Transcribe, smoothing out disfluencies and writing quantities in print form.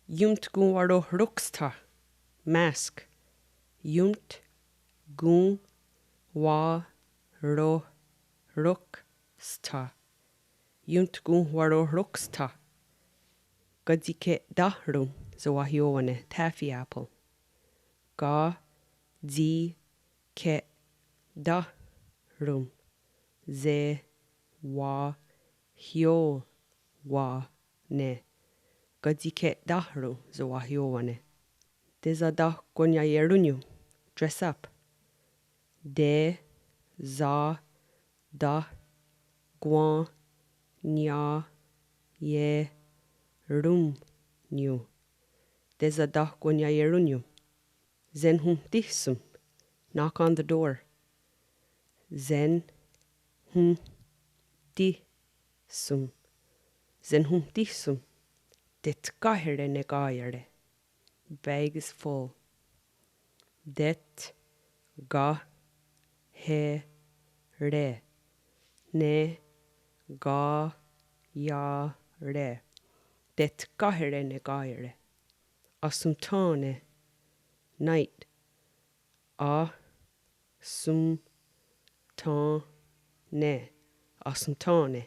Junt gún war ó ruxta. Mask. Junt gún wa ro ruxta. Junt gún war ó ruxta. Godike dahrum zoahioane taffy apple. Ga di ke dahrum ze wa hio wa ne. Godike dahru zoahioane. Deza dah gonya yerunyu. Dress up. De za da gwan nya ye rum new. Deza dah gonya yerunyu. Zen hum disum. Knock on the door. Zen hum disum. Zen hum disum. Dit gahire ne gahire. Bag is full. Det ga he re. Ne ga ya re. Det gahire ne gahire. Asumtane. Night. A sum ta ne. Asumtane.